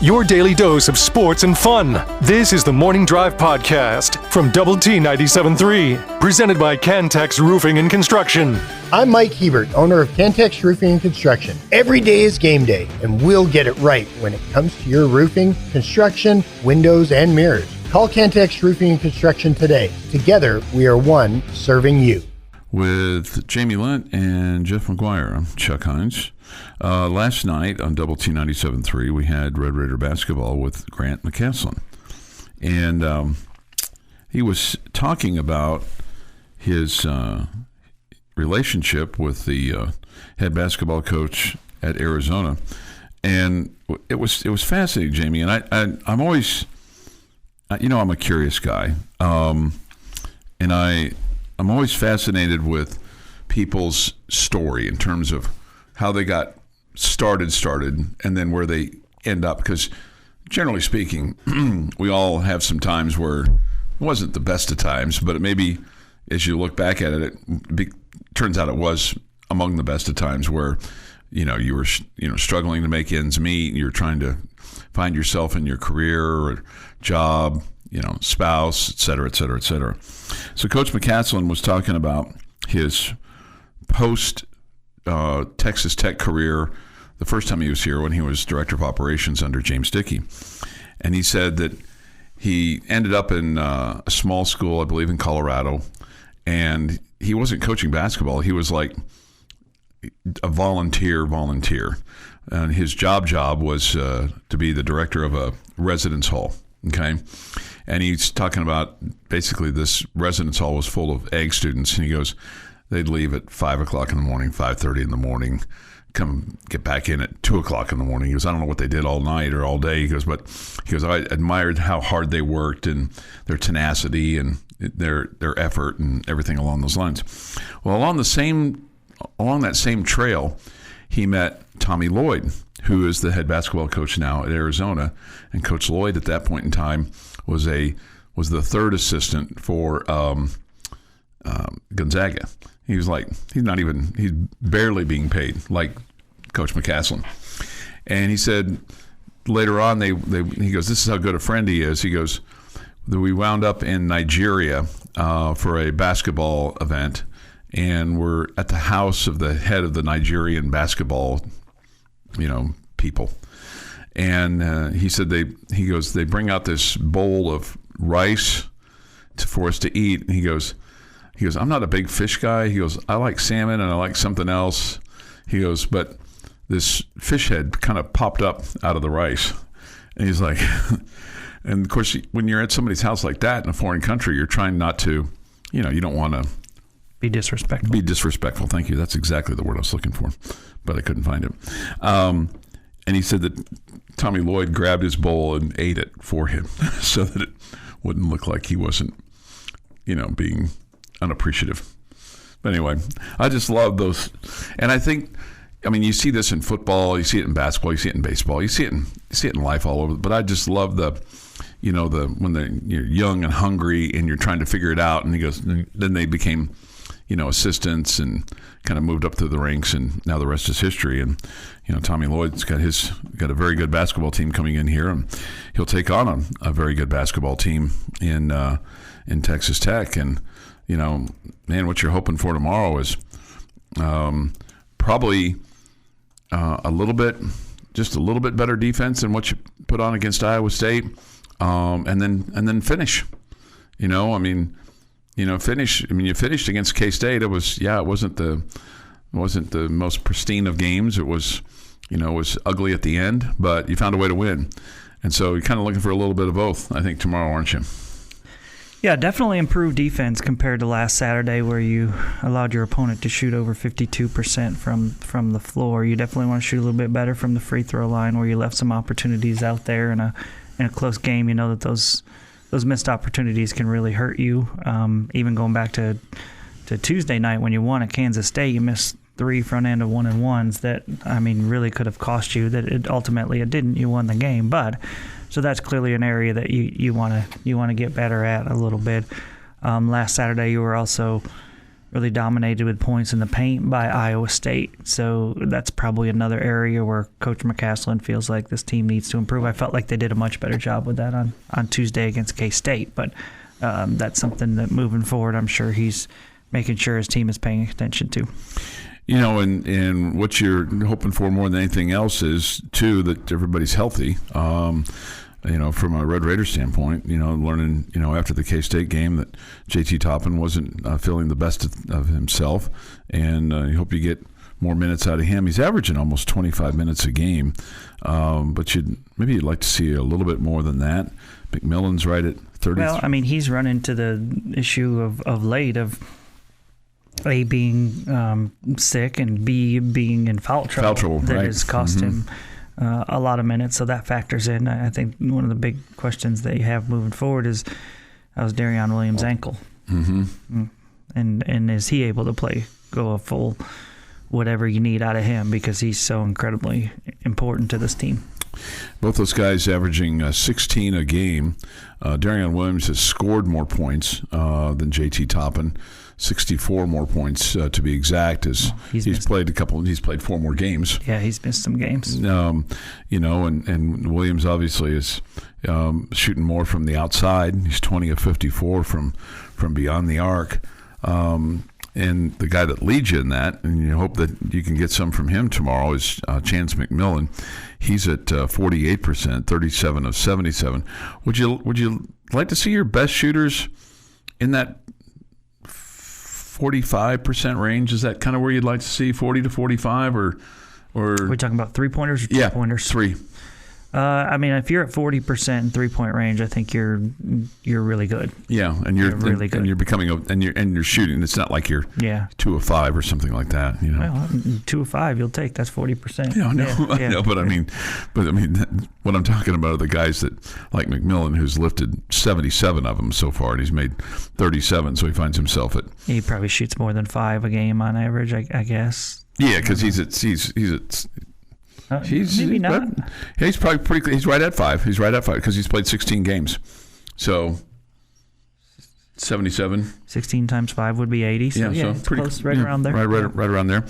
your daily dose of sports and fun. This is the Morning Drive Podcast from Double T 97.3, presented by Cantex Roofing and Construction. I'm Mike Hebert, owner of Cantex Roofing and Construction. Every day is game day, and we'll get it right when it comes to your roofing, construction, windows, and mirrors. Call Cantex Roofing and Construction today. Together, we are one serving you. With Jamie Lent and Jeff McGuire, I'm Chuck Heinz. Last night on Double T 97.3, we had Red Raider basketball with Grant McCaslin. And he was talking about his relationship with the head basketball coach at Arizona. And it was fascinating, Jamie. And I'm always, I'm a curious guy. And I'm always fascinated with people's story in terms of how they got started, and then where they end up. Because generally speaking, we all have some times where it wasn't the best of times, but it maybe, as you look back at it, turns out it was among the best of times where, you were, struggling to make ends meet. You're trying to find yourself in your career or job, spouse, et cetera, et cetera, et cetera. So Coach McCaslin was talking about his post Texas Tech career the first time he was here when he was director of operations under James Dickey. And he said that he ended up in a small school, I believe in Colorado, and he wasn't coaching basketball. He was like a volunteer. And his job was to be the director of a residence hall, okay? And he's talking about basically this residence hall was full of egg students, and he goes, they'd leave at 5 o'clock in the morning, 5:30 in the morning, come get back in at 2 o'clock in the morning. He goes, I don't know what they did all night or all day. He goes, I admired how hard they worked and their tenacity and their effort and everything along those lines. Well, along that same trail, he met Tommy Lloyd, who is the head basketball coach now at Arizona. And Coach Lloyd at that point in time was the third assistant for Gonzaga. He was like, he's barely being paid like Coach McCaslin. And he said later on, he goes, this is how good a friend he is. He goes, we wound up in Nigeria for a basketball event, and we're at the house of the head of the Nigerian basketball, people. And he said they bring out this bowl of rice for us to eat. And he goes, I'm not a big fish guy. He goes, I like salmon and I like something else. He goes, but this fish head kind of popped up out of the rice. And he's like, and of course, when you're at somebody's house like that in a foreign country, you're trying not to, you don't want to be disrespectful. Be disrespectful. Thank you. That's exactly the word I was looking for, but I couldn't find it. And he said that Tommy Lloyd grabbed his bowl and ate it for him so that it wouldn't look like he wasn't, being unappreciative. But anyway, I just love those. And I think, you see this in football, you see it in basketball, you see it in baseball, you see it in life all over. But I just love when you're young and hungry and you're trying to figure it out. And he goes, then they became, assistants and kind of moved up through the ranks, and now the rest is history. And Tommy Lloyd's got a very good basketball team coming in here, and he'll take on a very good basketball team in Texas Tech. And man, what you're hoping for tomorrow is probably a little bit better defense than what you put on against Iowa State, and then finish. Finish. You finished against K-State. It wasn't the most pristine of games. It was, it was ugly at the end, but you found a way to win. And so you're kind of looking for a little bit of both, I think, tomorrow, aren't you? Yeah, definitely improved defense compared to last Saturday, where you allowed your opponent to shoot over 52% from the floor. You definitely want to shoot a little bit better from the free throw line, where you left some opportunities out there in a close game. You know that those missed opportunities can really hurt you. Even going back to Tuesday night when you won at Kansas State, you missed 3 front end of 1-and-1s that really could have cost you. That it ultimately didn't. You won the game, but. So that's clearly an area that you want to get better at a little bit. Last Saturday, you were also really dominated with points in the paint by Iowa State. So that's probably another area where Coach McCaslin feels like this team needs to improve. I felt like they did a much better job with that on Tuesday against K-State, but that's something that moving forward, I'm sure he's making sure his team is paying attention to. And what you're hoping for more than anything else is, too, that everybody's healthy. From a Red Raider standpoint, learning, after the K-State game that JT Toppin wasn't feeling the best of himself, and you hope you get more minutes out of him. He's averaging almost 25 minutes a game, but you'd like to see a little bit more than that. McMillan's right at 30. Well, I mean, he's run into the issue of late of A, being sick, and B, being in foul trouble. That right. has cost him a lot of minutes, so that factors in. I think one of the big questions that you have moving forward is, how's Darion Williams' ankle? Mm-hmm. And is he able to go a full whatever you need out of him, because he's so incredibly important to this team. Both those guys averaging 16 a game. Darion Williams has scored more points than JT Toppin. 64 more points to be exact. He's played 4 more games. Yeah, he's missed some games. And Williams obviously is shooting more from the outside. He's 20 of 54 from beyond the arc. And the guy that leads you in that, and you hope that you can get some from him tomorrow, is Chance McMillan. He's at 48%, 37 of 77. Would you like to see your best shooters in that 45% range? Is that kind of where you'd like to see, 40 to 45, or? Are we talking about 3-pointers or 2-pointers? Yeah, 3. I mean, if you're at 40% in 3-point range, I think you're really good. Yeah, and you're really good. And you're becoming and you're shooting. It's not like you're 2 of 5 or something like that. Well, 2 of 5 you'll take. That's 40%. Yeah, I know, but I mean, what I'm talking about are the guys that, like McMillan, who's lifted 77 of them so far, and he's made 37, so he finds himself at. He probably shoots more than 5 a game on average, I guess. Yeah, because he's at. Maybe not. He's probably pretty. He's right at 5. He's right at 5 because he's played 16 games. So 77. 16 times 5 would be 80. So so it's pretty close, around there. Right around there.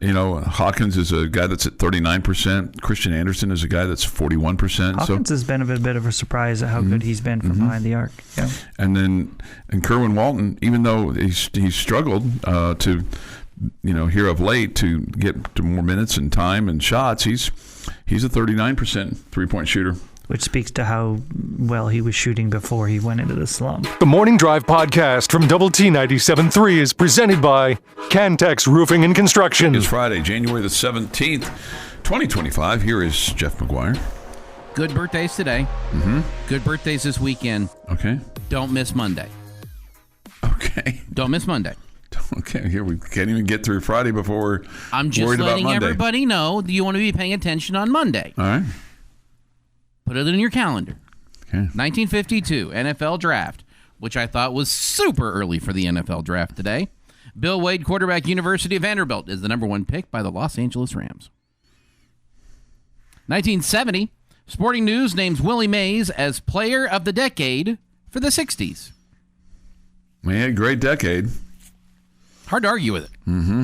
Hawkins is a guy that's at 39%. Christian Anderson is a guy that's 41%. Hawkins has been a bit of a surprise at how good he's been from behind the arc. Yeah. And Kerwin Walton, even though he's struggled to. Here of late to get to more minutes and time and shots, he's a 39% 3-point shooter. Which speaks to how well he was shooting before he went into the slump. The Morning Drive podcast from Double T 97.3 is presented by Cantex Roofing and Construction. It's Friday, January the 17th, 2025. Here is Jeff McGuire. Good birthdays today. Mm-hmm. Good birthdays this weekend. Okay. Don't miss Monday. Okay. Don't miss Monday. Okay, here we can't even get through Friday before we're I'm just worried about letting Monday. everybody know that you want to be paying attention on Monday. All right. Put it in your calendar. Okay. 1952 NFL Draft, which I thought was super early for the NFL Draft today. Bill Wade, quarterback, University of Vanderbilt, is the number 1 pick by the Los Angeles Rams. 1970, Sporting News names Willie Mays as Player of the Decade for the 60s. Man, great decade. Hard to argue with it. Mm-hmm.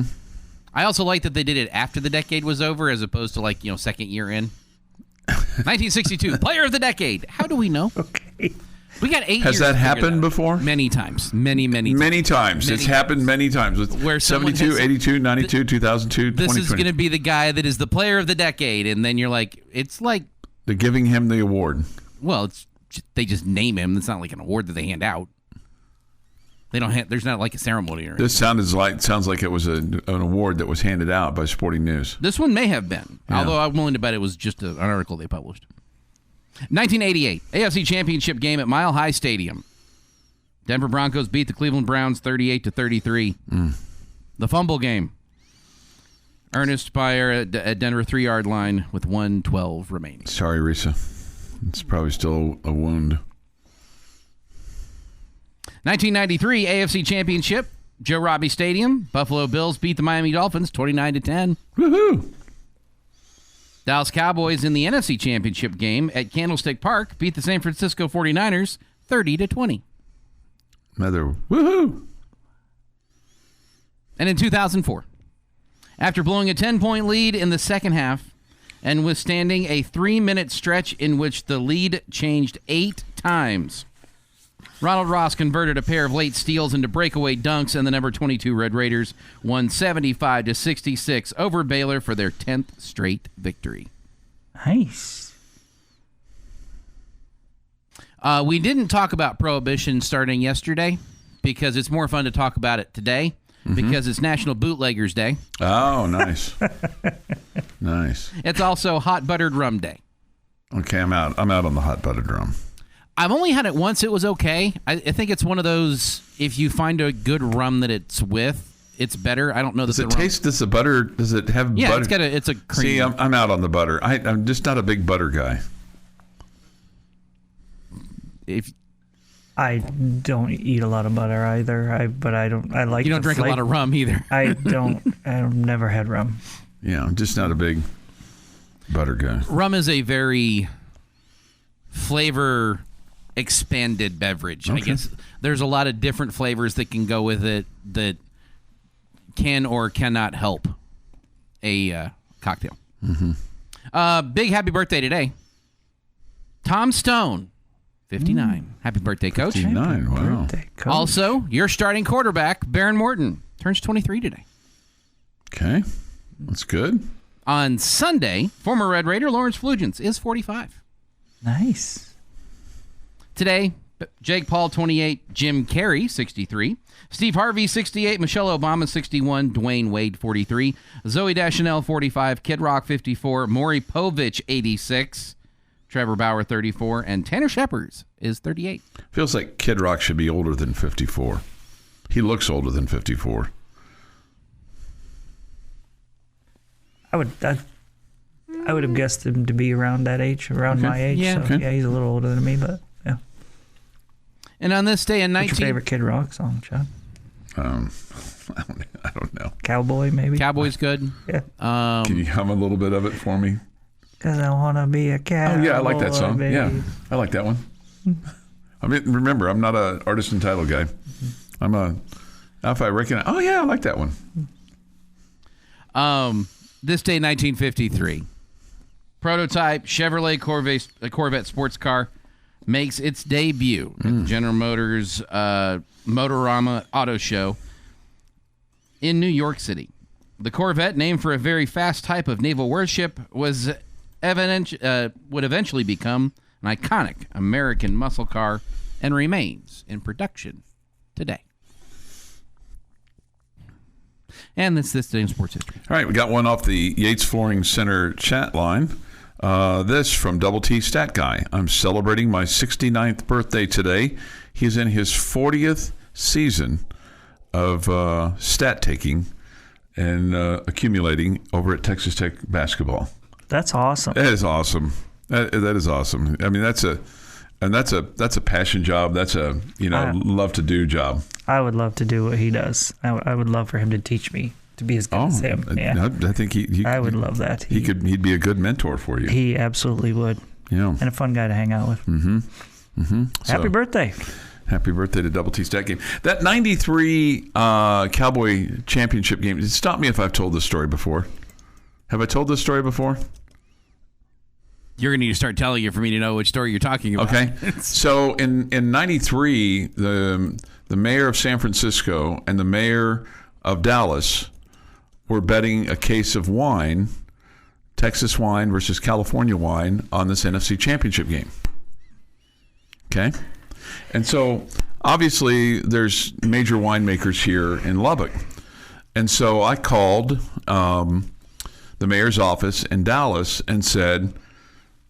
I also like that they did it after the decade was over as opposed to second year in. 1962, Player of the Decade. How do we know? Okay. We got 8 years. Has that happened before? Many times. Many times. It's happened many times. With where 72, 82, 92, 2002, this 2020. is going to be the guy that is the Player of the Decade, and then you're like, it's like... They're giving him the award. Well, they just name him. It's not like an award that they hand out. They don't. There's not like a ceremony or anything. This sounds like it was an award that was handed out by Sporting News. This one may have been, although I'm willing to bet it was just an article they published. 1988 AFC Championship game at Mile High Stadium. Denver Broncos beat the Cleveland Browns 38-33. The fumble game. Ernest Spire at Denver 3-yard line with 1:12 remaining. Sorry, Risa. It's probably still a wound. 1993 AFC Championship, Joe Robbie Stadium. Buffalo Bills beat the Miami Dolphins 29-10. Woohoo! Dallas Cowboys in the NFC Championship game at Candlestick Park beat the San Francisco 49ers 30-20. Another woohoo! And in 2004, after blowing a 10-point lead in the second half and withstanding a 3-minute stretch in which the lead changed 8 times, Ronald Ross converted a pair of late steals into breakaway dunks, and the number 22 Red Raiders won 75-66 over Baylor for their 10th straight victory. Nice. We didn't talk about Prohibition starting yesterday because it's more fun to talk about it today because it's National Bootleggers Day. Oh, nice. Nice. It's also Hot Buttered Rum Day. Okay, I'm out. I'm out on the hot buttered rum. I've only had it once. It was okay. I think it's one of those, if you find a good rum that it's with, it's better. I don't know that Does it taste, does the butter, does it have butter? Yeah, it's a cream. See, I'm out on the butter. I'm just not a big butter guy. I don't eat a lot of butter either. I like. You don't drink a lot of rum either. I've never had rum. Yeah, I'm just not a big butter guy. Rum is a very flavor expanded beverage. Okay. I guess there's a lot of different flavors that can go with it that can or cannot help a cocktail. Big happy birthday today, Tom Stone, 59. Happy birthday, Coach. 59, wow. Birthday, Coach. Also, your starting quarterback, Baron Morton, turns 23 today. Okay, that's good. On Sunday, former Red Raider Lawrence Flugents is 45. Nice. Today, Jake Paul, 28, Jim Carrey, 63, Steve Harvey, 68, Michelle Obama, 61, Dwayne Wade, 43, Zooey Deschanel, 45, Kid Rock, 54, Maury Povich, 86, Trevor Bauer, 34, and Tanner Shepard is 38. Feels like Kid Rock should be older than 54. He looks older than 54. I would have guessed him to be around that age, around my age. Yeah. So, yeah, he's a little older than me, but yeah. And on this day in What's your favorite Kid Rock song, John? I don't know. Cowboy, maybe? Cowboy's good. Yeah. Can you hum a little bit of it for me? 'Cause I want to be a cowboy. Oh, yeah, I like that song. Baby. Yeah, I like that one. I mean, remember, I'm not an artist and title guy. If I recognize, oh, yeah, I like that one. This day, 1953. Prototype Chevrolet Corvette sports car makes its debut at the General Motors Motorama Auto Show in New York City. The Corvette, named for a very fast type of naval warship, would eventually become an iconic American muscle car and remains in production today. And that's this day in sports history. All right, we got one off the Yates Flooring Center chat line. This from Double T Stat Guy. I'm celebrating my 69th birthday today. He's in his 40th season of stat taking and accumulating over at Texas Tech basketball. That's awesome. That is awesome. That is awesome. I mean, that's a passion job. That's a love to do job. I would love to do what he does. I would love for him to teach me to be as good as him. Yeah. I think I would love that. He'd be a good mentor for you. He absolutely would. Yeah. And a fun guy to hang out with. Happy birthday. Happy birthday to Double T Stat Game. That 93 Cowboy Championship game, stop me if I've told this story before. Have I told this story before? You're going to need to start telling you for me to know which story you're talking about. Okay. So in 93, the mayor of San Francisco and the mayor of Dallas were betting a case of wine, Texas wine versus California wine, on this NFC Championship game. Okay? And so, obviously, there's major winemakers here in Lubbock. And so I called the mayor's office in Dallas and said,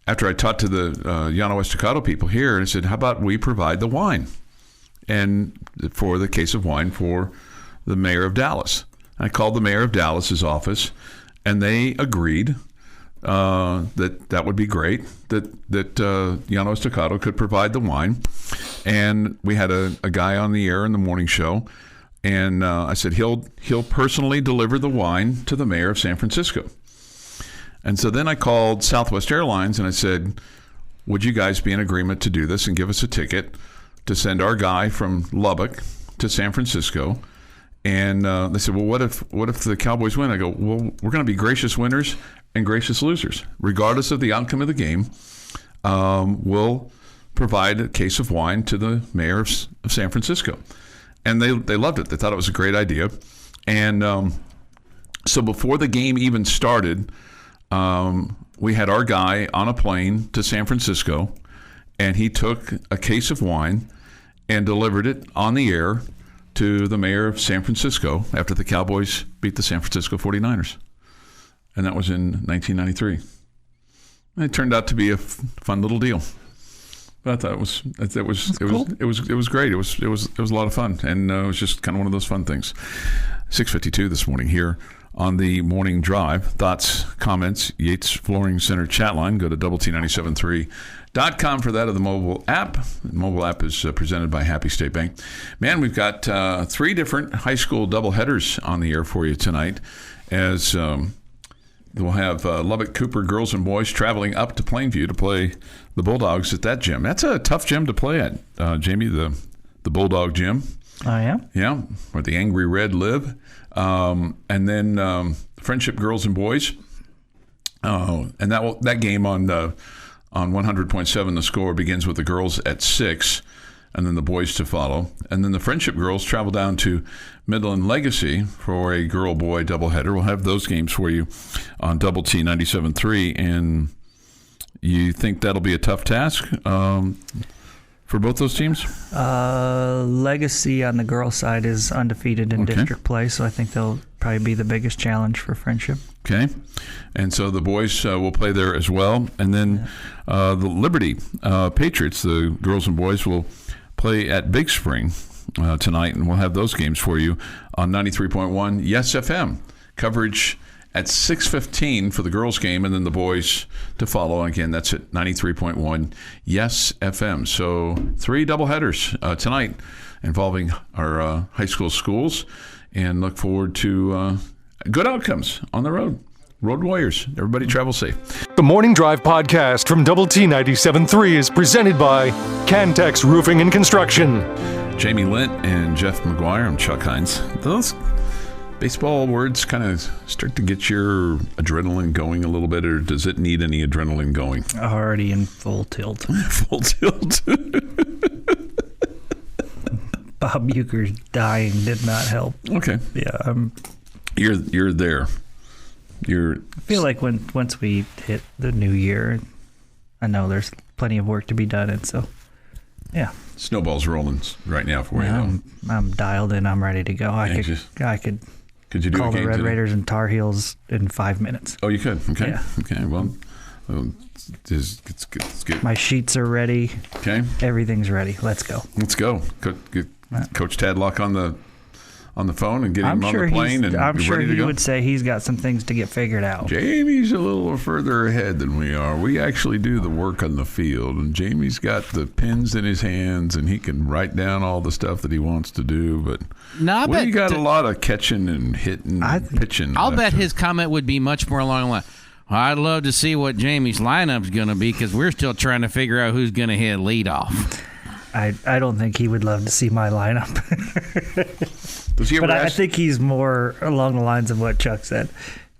after I talked to the Llano Estacado people here, and I said, how about we provide the wine and for the case of wine for the mayor of Dallas? I called the mayor of Dallas's office, and they agreed that would be great, that Llano Estacado could provide the wine. And we had a guy on the air in the morning show, and I said, he'll personally deliver the wine to the mayor of San Francisco. And so then I called Southwest Airlines and I said, would you guys be in agreement to do this and give us a ticket to send our guy from Lubbock to San Francisco And they said, well, what if the Cowboys win? I go, well, we're going to be gracious winners and gracious losers. Regardless of the outcome of the game, we'll provide a case of wine to the mayor of San Francisco. And they loved it. They thought it was a great idea. And so before the game even started, we had our guy on a plane to San Francisco, and he took a case of wine and delivered it on the air to the mayor of San Francisco after the Cowboys beat the San Francisco 49ers. And that was in 1993. And it turned out to be a fun little deal. But I thought it was great. It was a lot of fun, and it was just kind of one of those fun things. 6:52 this morning here on the Morning Drive. Thoughts, comments, Yates Flooring Center chat line. Go to doublet973.com for that, of the mobile app. The mobile app is presented by Happy State Bank. Man, we've got 3 different high school doubleheaders on the air for you tonight, as we'll have Lubbock Cooper girls and boys traveling up to Plainview to play the Bulldogs at that gym. That's a tough gym to play at, Jamie, the Bulldog gym. Oh, yeah? Yeah, where the Angry Red live. And then Friendship girls and boys. And that game on 100.7, the score, begins with the girls at 6, and then the boys to follow. And then the Friendship girls travel down to Midland Legacy for a girl-boy doubleheader. We'll have those games for you on Double T 97.3. And you think that'll be a tough task for both those teams? Legacy on the girls' side is undefeated in district play, so I think they'll probably be the biggest challenge for Friendship. Okay. And so the boys will play there as well. And then the Liberty Patriots, the girls and boys, will play at Big Spring tonight, and we'll have those games for you on 93.1 Yes FM. Coverage at 6:15 for the girls game, and then the boys to follow. Again, that's at 93.1 Yes FM. So 3 doubleheaders tonight involving our high school schools, and look forward to good outcomes on the road. Road Warriors, everybody travel safe. The Morning Drive podcast from Double T 97.3 is presented by Cantex Roofing and Construction. Jamie Lent and Jeff McGuire. I'm Chuck Heinz. Those baseball words kind of start to get your adrenaline going a little bit, or does it need any adrenaline going? Already in full tilt. Full tilt. Bob Uecker's dying did not help. Okay. Yeah, You're there. I feel like once we hit the new year, I know there's plenty of work to be done, and so yeah. Snowball's rolling right now for you. I'm dialed in. I'm ready to go. I could you do call a game the Red today? Raiders and Tar Heels in 5 minutes. Oh, you could? Okay. Yeah. Okay, well it's good. My sheets are ready. Okay. Everything's ready. Let's go. Let's go. Get Coach Tadlock on the phone and get him on the plane, and I'm be sure ready to he go. would say he's got some things to get figured out. Jamie's a little further ahead than we are. We actually do the work on the field, and Jamie's got the pens in his hands, and he can write down all the stuff that he wants to do. But we got a lot of catching and hitting and pitching. I'll bet his comment would be much more along the line. I'd love to see what Jamie's lineup's going to be, because we're still trying to figure out who's going to hit leadoff. I don't think he would love to see my lineup. But I think he's more along the lines of what Chuck said.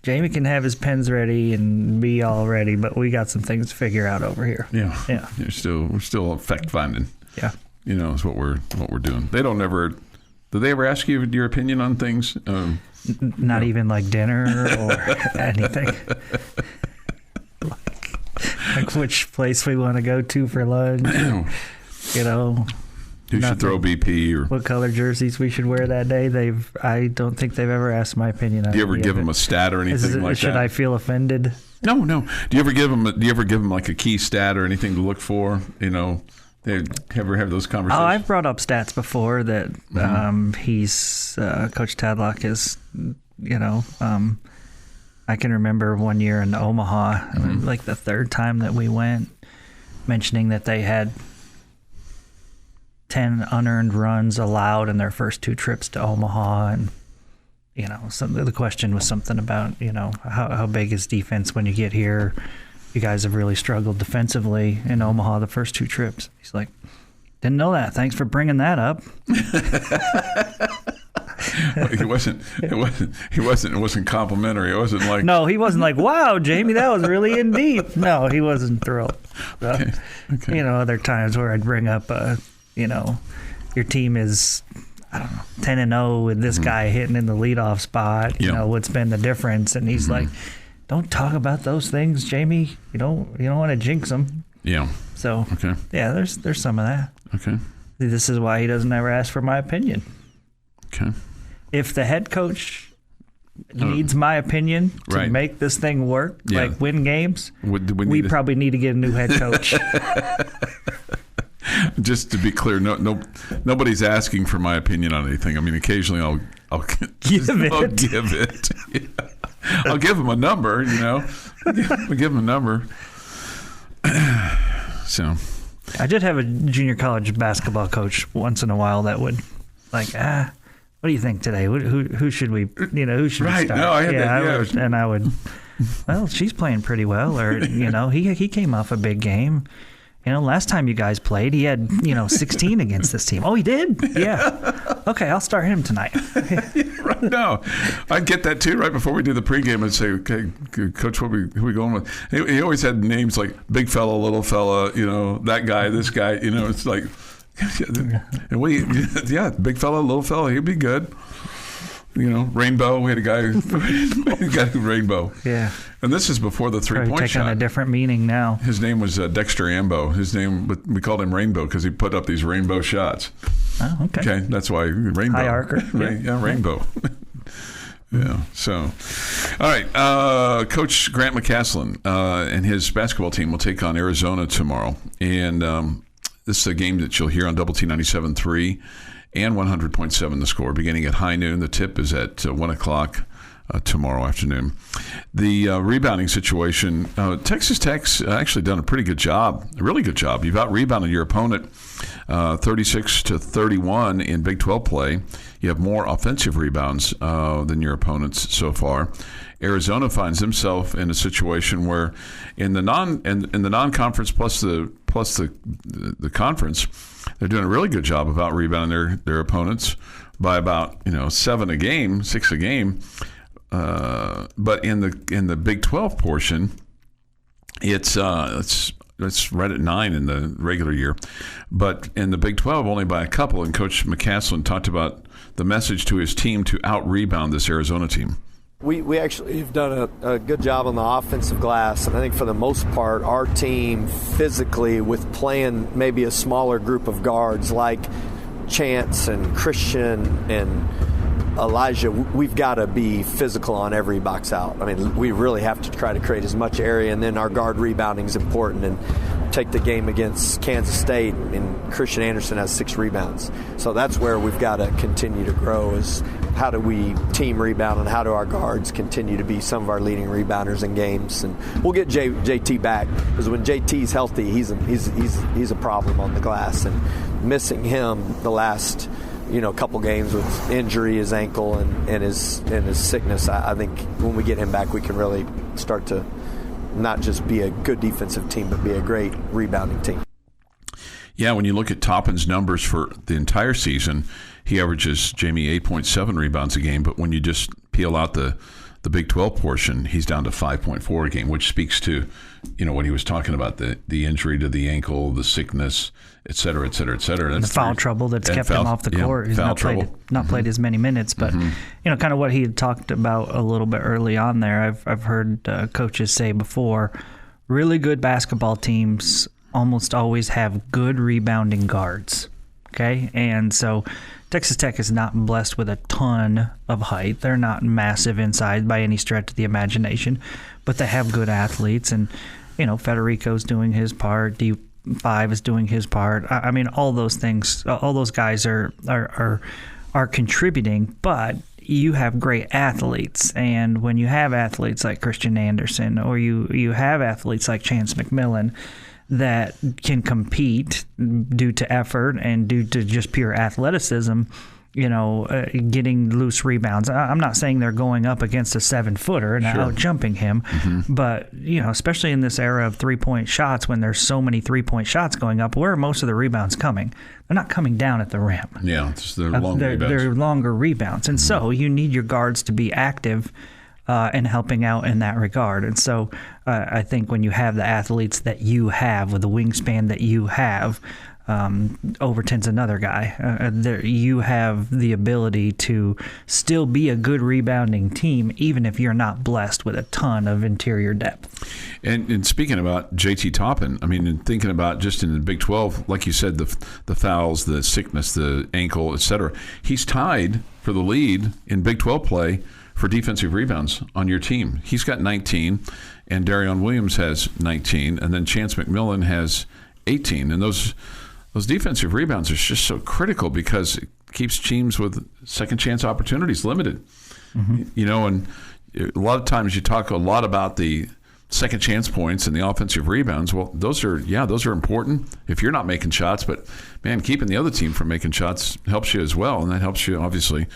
Jamie can have his pens ready and be all ready, but we got some things to figure out over here. Yeah. We're still fact finding. Yeah. Is what we're doing. Do they ever ask you your opinion on things? Not even like dinner or anything. like which place we want to go to for lunch. You should throw BP, or what color jerseys we should wear that day. I don't think they've ever asked my opinion on it. Do you ever give them a stat or anything like that? Should I feel offended? No. Do you ever give them like a key stat or anything to look for? They ever have those conversations? Oh, I've brought up stats before that he's Coach Tadlock is. I can remember one year in Omaha, like the third time that we went, mentioning that they had 10 unearned runs allowed in their first 2 trips to Omaha, and the question was something about how big is defense when you get here. You guys have really struggled defensively in Omaha the first 2 trips. He's like, didn't know that. Thanks for bringing that up. It wasn't complimentary. It wasn't like. No, he wasn't like, wow, Jamie, that was really in deep. No, he wasn't thrilled. Okay. Other times where I'd bring up, your team is, I don't know, 10-0 with this guy hitting in the leadoff spot. You know, what's been the difference? And he's like, don't talk about those things, Jamie. You don't want to jinx them. Yeah. So, yeah, there's some of that. Okay. This is why he doesn't ever ask for my opinion. Okay. If the head coach needs my opinion to make this thing work, like win games, we probably need to get a new head coach. Just to be clear, nobody's asking for my opinion on anything. I mean, occasionally I'll give it. Yeah. I'll give him a number, I'll give him a number. So, I did have a junior college basketball coach once in a while that would, like, what do you think today? Who should we, who should we start? No, I had that. I would, well, she's playing pretty well, or he came off a big game. Last time you guys played, he had 16 against this team. Oh, he did? Yeah. Okay, I'll start him tonight. Right now, I get that too. Right before we do the pregame, I'd say, "Okay, Coach, who we going with?" He always had names like big fella, little fella. That guy, this guy. It's like, and big fella, little fella, he'd be good. Rainbow. We had a guy who Rainbow. Yeah. And this is before the three-point shot. Taking a different meaning now. His name was Dexter Ambo. We called him Rainbow because he put up these rainbow shots. Oh, okay. Okay, that's why Rainbow. High archer. Rainbow. Yeah. So, all right. Coach Grant McCaslin and his basketball team will take on Arizona tomorrow, and this is a game that you'll hear on Double T 97.3 and 100.7 The Score, beginning at high noon. The tip is at 1 o'clock tomorrow afternoon. The rebounding situation, Texas Tech's actually done a pretty good job, a really good job. You've out-rebounded your opponent 36-31 in Big 12 play. You have more offensive rebounds than your opponents so far. Arizona finds himself in a situation where in the non-conference plus the conference, they're doing a really good job of out-rebounding their opponents by about 7 a game, 6 a game. But in the Big 12 portion, it's right at 9 in the regular year, but in the Big 12 only by a couple. And Coach McCaslin talked about the message to his team to out-rebound this Arizona team. We actually have done a good job on the offensive glass, and I think for the most part, our team physically, with playing maybe a smaller group of guards like Chance and Christian and Elijah, we've got to be physical on every box out. I mean, we really have to try to create as much area, and then our guard rebounding is important. And take the game against Kansas State, and Christian Anderson has 6 rebounds. So that's where we've got to continue to grow, is how do we team rebound, and how do our guards continue to be some of our leading rebounders in games. And we'll get JT back, because when JT's healthy, he's a problem on the glass, and missing him the last couple games with injury, his ankle and his sickness, I think when we get him back, we can really start to not just be a good defensive team, but be a great rebounding team. Yeah, when you look at Toppin's numbers for the entire season, he averages, Jamie, 8.7 rebounds a game, but when you just peel out the Big 12 portion, he's down to 5.4 a game, which speaks to, what he was talking about, the injury to the ankle, the sickness, et cetera, et cetera, et cetera. The foul trouble that's kept him off the court. He's not played as many minutes, but kind of what he had talked about a little bit early on there. I've heard coaches say before, really good basketball teams almost always have good rebounding guards. Okay, and so Texas Tech is not blessed with a ton of height. They're not massive inside by any stretch of the imagination, but they have good athletes, and Federico's doing his part. D5 is doing his part. I mean, all those things, all those guys are contributing, but you have great athletes, and when you have athletes like Christian Anderson, or you have athletes like Chance McMillan that can compete due to effort and due to just pure athleticism, getting loose rebounds. I'm not saying they're going up against a 7-footer and out jumping him, but especially in this era of 3-point shots, when there's so many 3-point shots going up, where are most of the rebounds coming? They're not coming down at the rim. Yeah, they're longer rebounds. They're longer rebounds, and so you need your guards to be active and helping out in that regard. And so I think when you have the athletes that you have with the wingspan that you have, Overton's another guy. You have the ability to still be a good rebounding team, even if you're not blessed with a ton of interior depth. And speaking about JT Toppin, and thinking about just in the Big 12, like you said, the fouls, the sickness, the ankle, etc. He's tied for the lead in Big 12 play for defensive rebounds on your team. He's got 19, and Darion Williams has 19, and then Chance McMillan has 18. And those defensive rebounds are just so critical because it keeps teams with second chance opportunities limited. And a lot of times you talk a lot about the second chance points and the offensive rebounds. Well, those are important if you're not making shots, but man, keeping the other team from making shots helps you as well, and that helps you obviously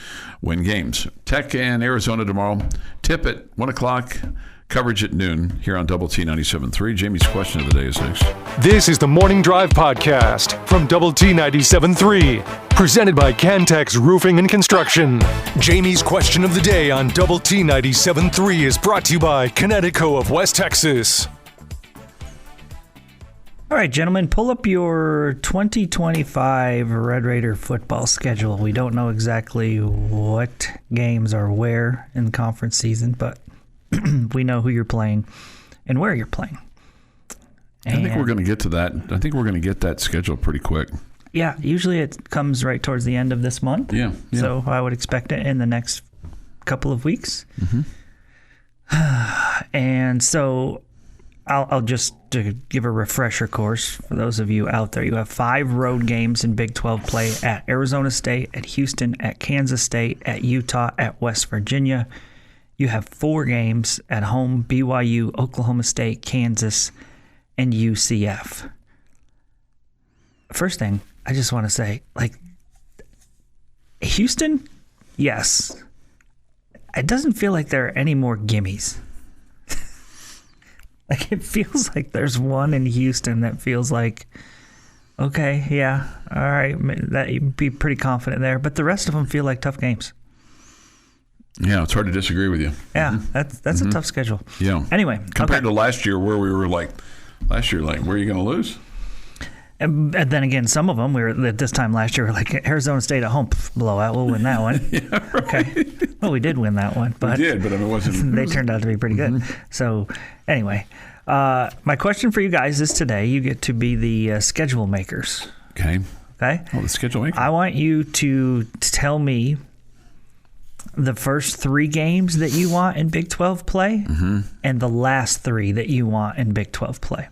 win games. Tech and Arizona tomorrow. Tip at 1 o'clock. Coverage at noon here on Double T 97.3. Jamie's question of the day is next. This is the Morning Drive Podcast from Double T 97.3, presented by Cantex Roofing and Construction. Jamie's question of the day on Double T 97.3 is brought to you by Connecticut of West Texas. All right, gentlemen, pull up your 2025 Red Raider football schedule. We don't know exactly what games are where in the conference season, but we know who you're playing and where you're playing. I think we're going to get to that. I think we're going to get that schedule pretty quick. Yeah, usually it comes right towards the end of this month. Yeah. So I would expect it in the next couple of weeks. And so I'll just give a refresher course for those of you out there. You have 5 road games in Big 12 play at Arizona State, at Houston, at Kansas State, at Utah, at West Virginia. You have 4 games at home: BYU, Oklahoma State, Kansas, and UCF. First thing, I just want to say, Houston, yes. It doesn't feel like there are any more gimmies. It feels like there's one in Houston that feels like, okay, yeah, all right, that you'd be pretty confident there. But the rest of them feel like tough games. Yeah, it's hard to disagree with you. Yeah, that's a tough schedule. Yeah. Anyway. Compared to last year where we were where are you going to lose? And then again, some of them, we were at this time last year, Arizona State at home, blowout, we'll win that one. Yeah, right. Okay. Well, we did win that one. But we did, but it wasn't. They turned out to be pretty good. So anyway, my question for you guys is today, you get to be the schedule makers. Okay. Okay? Oh, the schedule maker. I want you to tell me the first 3 games that you want in Big 12 play and the last 3 that you want in Big 12 play.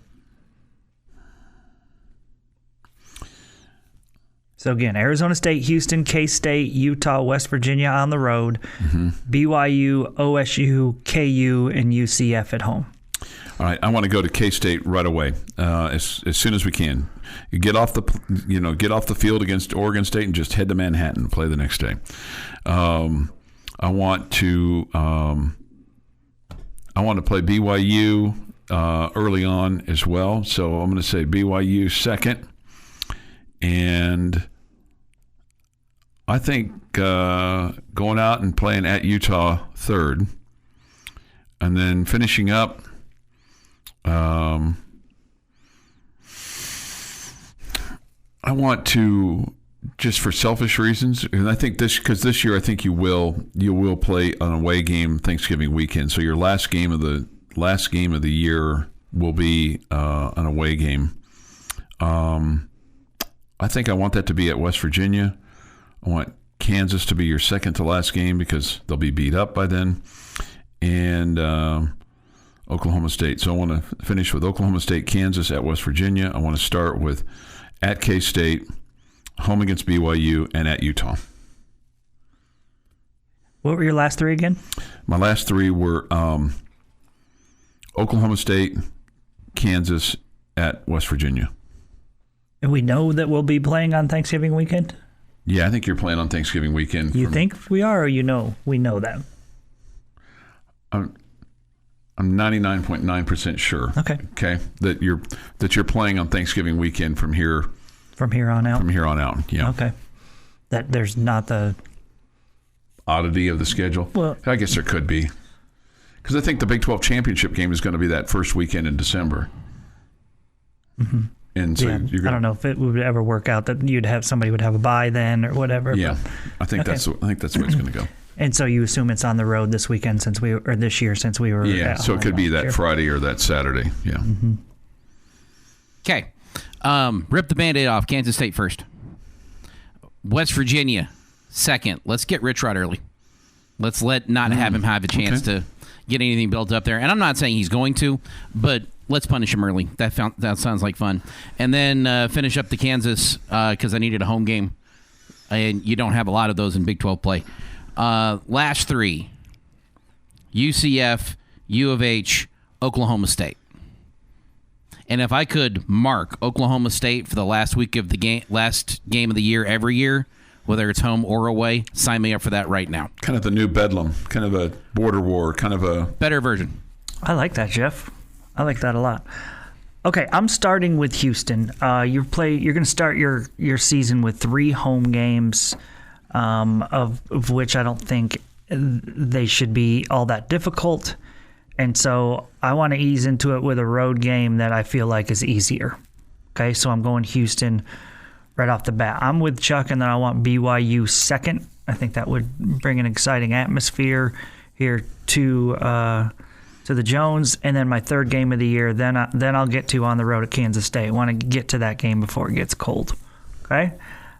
So again, Arizona State, Houston, K-State, Utah, West Virginia on the road, BYU, OSU, KU, and UCF at home. All right, I want to go to K-State right away, as soon as we can. You get off the field against Oregon State and just head to Manhattan and play the next day. I want to play BYU early on as well. So I'm going to say BYU second, and I think going out and playing at Utah third, and then finishing up. I want to, just for selfish reasons, and I think this year I think you will play an away game Thanksgiving weekend. So your last game of the year will be an away game. I think I want that to be at West Virginia. I want Kansas to be your second to last game because they'll be beat up by then, and Oklahoma State. So I want to finish with Oklahoma State, Kansas, at West Virginia. I want to start with at K-State, home against BYU, and at Utah. What were your last 3 again? My last 3 were Oklahoma State, Kansas, at West Virginia. And we know that we'll be playing on Thanksgiving weekend? Yeah, I think you're playing on Thanksgiving weekend. You think we are, or we know that? I'm 99.9% sure. Okay. That you're playing on Thanksgiving weekend from here. From here on out. From here on out. Yeah. Okay. That there's not the oddity of the schedule. Well, I guess there could be, because I think the Big 12 championship game is going to be that first weekend in December. Mm-hmm. And so I don't know if it would ever work out that somebody would have a bye then or whatever. Yeah, I think that's the way it's going to go. And so you assume it's on the road this weekend this year since we were. Yeah, so it could be that Friday or that Saturday. Yeah. Mm-hmm. Okay. Rip the Band-Aid off. Kansas State first. West Virginia second. Let's get Rich Rod early. Let's not have him have a chance to get anything built up there. And I'm not saying he's going to, but let's punish him early. That sounds like fun. And then finish up the Kansas because I needed a home game. And you don't have a lot of those in Big 12 play. Last three: UCF, U of H, Oklahoma State. And if I could mark Oklahoma State for the last week of the last game of the year every year, whether it's home or away, sign me up for that right now. Kind of the new Bedlam, kind of a border war, kind of a better version. I like that, Jeff. I like that a lot. Okay, I'm starting with Houston. You're going to start your season with 3 home games, of which I don't think they should be all that difficult. And so I want to ease into it with a road game that I feel like is easier. Okay, so I'm going Houston right off the bat. I'm with Chuck, and then I want BYU second. I think that would bring an exciting atmosphere here to the Jones. And then my third game of the year, then I'll get to on the road at Kansas State. I want to get to that game before it gets cold. Okay,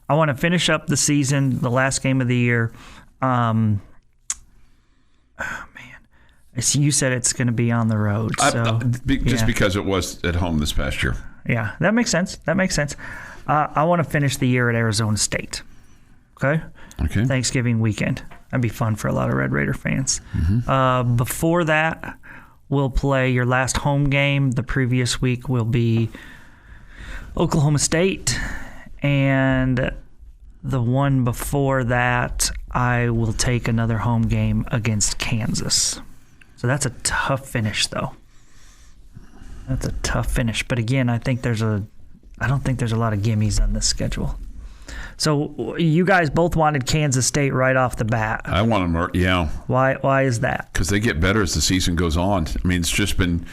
I want to finish up the season, the last game of the year. You said it's going to be on the road. So, just because it was at home this past year. Yeah, that makes sense. I want to finish the year at Arizona State. Okay? Thanksgiving weekend. That'd be fun for a lot of Red Raider fans. Mm-hmm. Before that, we'll play your last home game. The previous week will be Oklahoma State. And the one before that, I will take another home game against Kansas. So that's a tough finish, though. That's a tough finish. But again, I don't think there's a lot of gimmies on this schedule. So you guys both wanted Kansas State right off the bat. I want them, yeah. Why is that? Because they get better as the season goes on. I mean, it's just been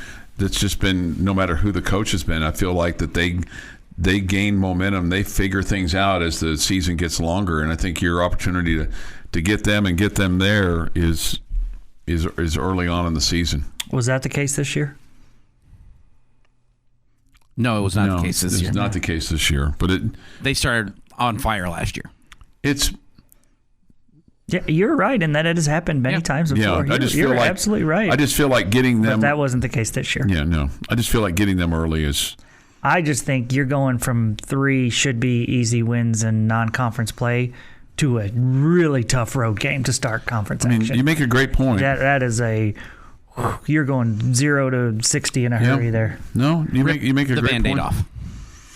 no matter who the coach has been, I feel like that they gain momentum. They figure things out as the season gets longer, and I think your opportunity to get them and get them there is early on in the season. Was that the case this year? No, it was not the case this year. It's not the case this year, but they started on fire last year. Yeah, you're right in that it has happened many times before. Yeah, you're absolutely right. I just feel like getting them. But that wasn't the case this year. Yeah, no. I just feel like getting them early is. I just think you're going from 3 should be easy wins and non-conference play to a really tough road game to start conference action. You make a great point. That is you're going 0 to 60 in a hurry there. No, you make a great point. The Band-Aid off.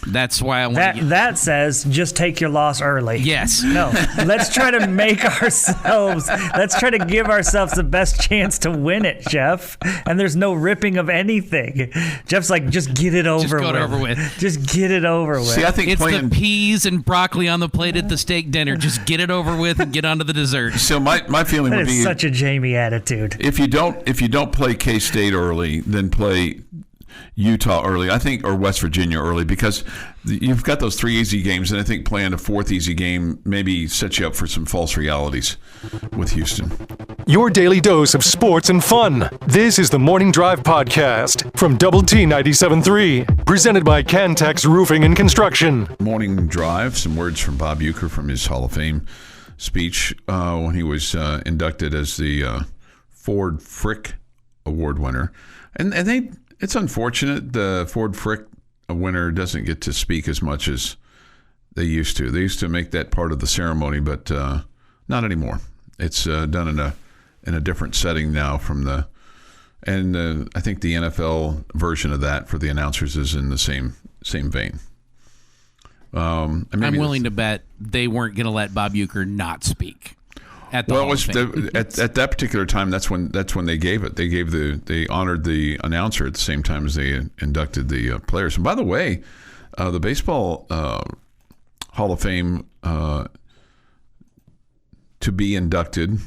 That's why I want to that says just take your loss early. Yes. No. Let's try to let's try to give ourselves the best chance to win it, Jeff. And there's no ripping of anything. Jeff's like, just get it over with. Just get it over with. See, I think it's the peas and broccoli on the plate at the steak dinner. Just get it over with and get onto the dessert. So my feeling would be such a Jamie attitude. If you don't play K-State early, then play Utah early, I think, or West Virginia early, because you've got those 3 easy games, and I think playing a 4th easy game maybe sets you up for some false realities with Houston. Your daily dose of sports and fun. This is the Morning Drive Podcast from Double T 97.3, presented by Cantex Roofing and Construction. Morning Drive, some words from Bob Uecker from his Hall of Fame speech when he was inducted as the Ford Frick Award winner. And it's unfortunate the Ford Frick winner doesn't get to speak as much as they used to. They used to make that part of the ceremony, but not anymore. It's done in a different setting now and I think the NFL version of that for the announcers is in the same vein. I'm willing to bet they weren't going to let Bob Uecker not speak. At the at that particular time. That's when they gave it. They honored the announcer at the same time as they inducted the players. And by the way, the baseball Hall of Fame to be inducted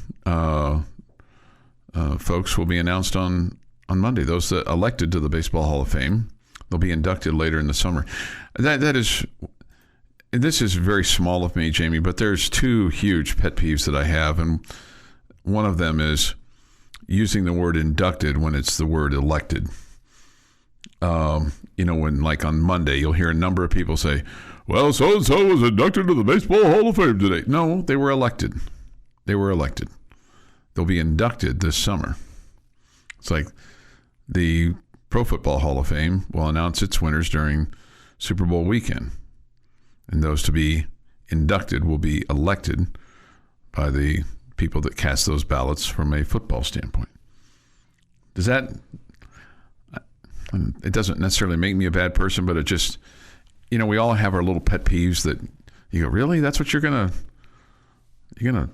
folks will be announced on Monday. Those that elected to the Baseball Hall of Fame, they'll be inducted later in the summer. This is very small of me, Jamie, but there's two huge pet peeves that I have, and one of them is using the word inducted when it's the word elected. When like on Monday, you'll hear a number of people say, well, so-and-so was inducted to the Baseball Hall of Fame today. No, they were elected. They'll be inducted this summer. It's like the Pro Football Hall of Fame will announce its winners during Super Bowl weekend. And those to be inducted will be elected by the people that cast those ballots from a football standpoint. It doesn't necessarily make me a bad person, but it just, we all have our little pet peeves that you go, really? That's what you're going to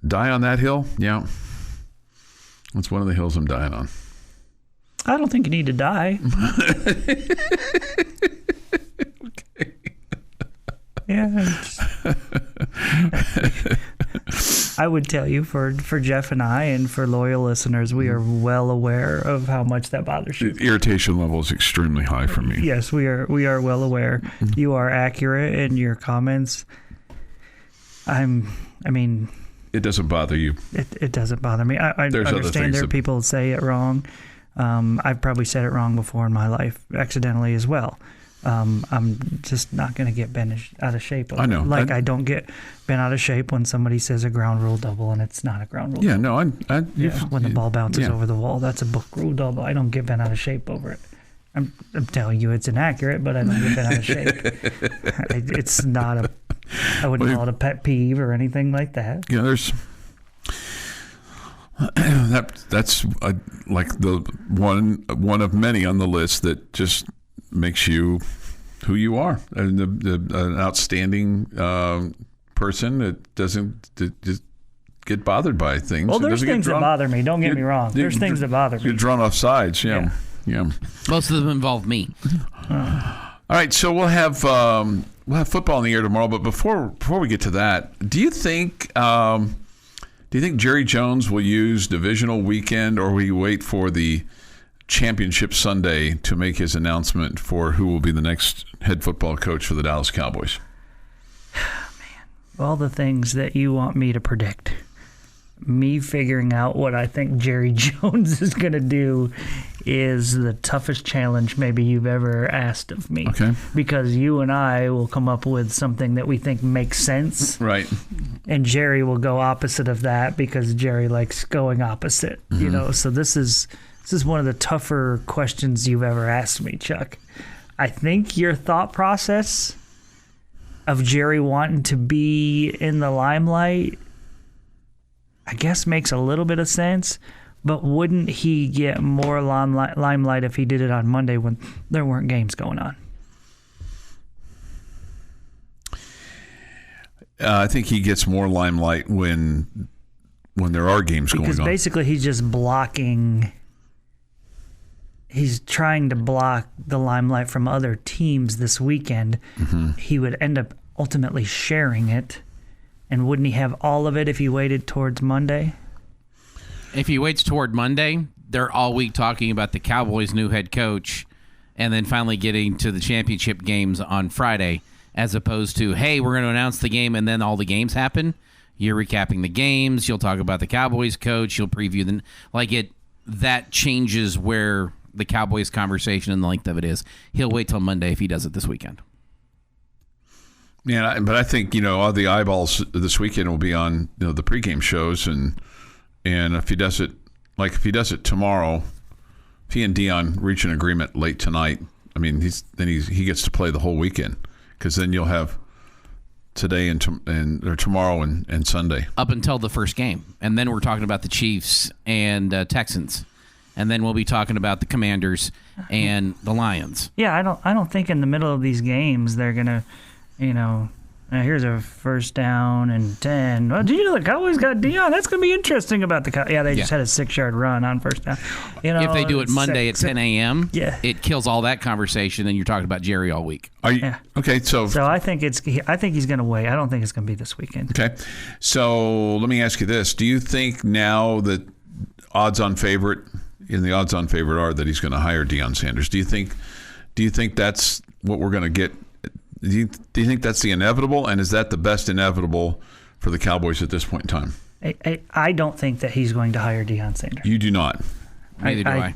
die on that hill? Yeah. That's one of the hills I'm dying on. I don't think you need to die. Yeah. I would tell you for Jeff and I and for loyal listeners, we are well aware of how much that bothers you. The irritation level is extremely high for me. Yes, we are well aware. You are accurate in your comments. It doesn't bother you. It doesn't bother me. I understand there are people that say it wrong. I've probably said it wrong before in my life, accidentally as well. I'm just not going to get bent out of shape. I know. I don't get bent out of shape when somebody says a ground rule double and it's not a ground rule double. No, when the ball bounces over the wall, that's a book rule double. I don't get bent out of shape over it. I'm telling you it's inaccurate, but I don't get bent out of shape. It's not I wouldn't call it a pet peeve or anything like that. Yeah, there's... that's like the one of many on the list that just makes you who you are, and an outstanding person that doesn't just get bothered by things. Well, there's things that bother me. Don't get me wrong. There's things that bother me. You're drawn off sides. Yeah. Most of them involve me. All right, so we'll have football in the air tomorrow. But before we get to that, do you think Jerry Jones will use divisional weekend, or will he wait for the championship Sunday to make his announcement for who will be the next head football coach for the Dallas Cowboys? Man, all the things that you want me to predict. Me figuring out what I think Jerry Jones is going to do is the toughest challenge maybe you've ever asked of me. Okay. Because you and I will come up with something that we think makes sense. Right. And Jerry will go opposite of that because Jerry likes going opposite. Mm-hmm. So this is one of the tougher questions you've ever asked me, Chuck. I think your thought process of Jerry wanting to be in the limelight, I guess, makes a little bit of sense, but wouldn't he get more limelight if he did it on Monday when there weren't games going on? I think he gets more limelight when there are games going on. Because basically he's just blocking... He's trying to block the limelight from other teams this weekend. Mm-hmm. He would end up ultimately sharing it. And wouldn't he have all of it if he waited towards Monday? If he waits toward Monday, they're all week talking about the Cowboys' new head coach and then finally getting to the championship games on Friday, as opposed to, hey, we're going to announce the game and then all the games happen. You're recapping the games. You'll talk about the Cowboys coach. You'll preview that changes where the Cowboys conversation and the length of it is. He'll wait till Monday if he does it this weekend. Yeah, but I think all the eyeballs this weekend will be on the pregame shows, and if he does it tomorrow, if he and Dion reach an agreement late tonight, he gets to play the whole weekend, because then you'll have today and tomorrow and Sunday up until the first game, and then we're talking about the Chiefs and Texans. And then we'll be talking about the Commanders and the Lions. Yeah, I don't think in the middle of these games they're gonna Here's a first down and 10. Well, do you know the Cowboys got Dion? That's going to be interesting about the Cowboys. Yeah, they just had a 6-yard run on first down. If they do it Monday at 10 a.m., it kills all that conversation, and you're talking about Jerry all week. Okay? So I think he's going to wait. I don't think it's going to be this weekend. Okay. So let me ask you this: do you think now that the odds-on favorite are that he's going to hire Deion Sanders? Do you think that's what we're going to get? Do you think that's the inevitable, and is that the best inevitable for the Cowboys at this point in time? I don't think that he's going to hire Deion Sanders. You do not? Neither do I.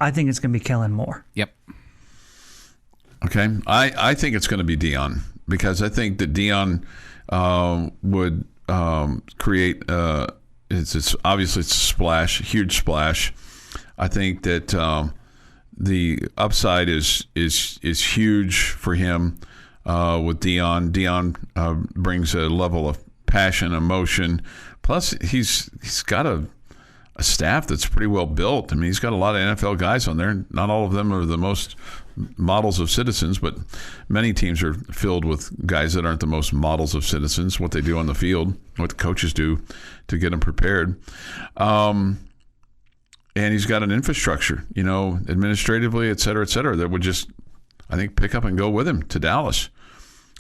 I think it's going to be Kellen Moore. Yep. Okay. I think it's going to be Deion, because I think that Deion would create it's obviously it's a splash, huge splash. I think that the upside is huge for him with Deion. Deion brings a level of passion, emotion. Plus, he's got a staff that's pretty well built. I mean, he's got a lot of NFL guys on there. Not all of them are the most models of citizens, but many teams are filled with guys that aren't the most models of citizens, what they do on the field, what the coaches do to get them prepared. And he's got an infrastructure, administratively, et cetera, that would just, I think, pick up and go with him to Dallas.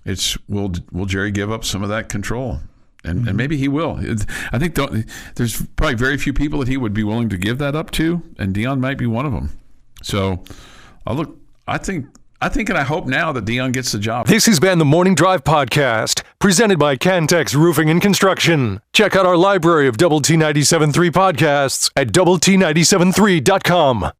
It's will Jerry give up some of that control? And maybe he will. I think there's probably very few people that he would be willing to give that up to, and Deion might be one of them. So, I think and I hope now that Deion gets the job. This has been the Morning Drive Podcast, presented by Cantex Roofing and Construction. Check out our library of Double T 97.3 podcasts at doublet973.com.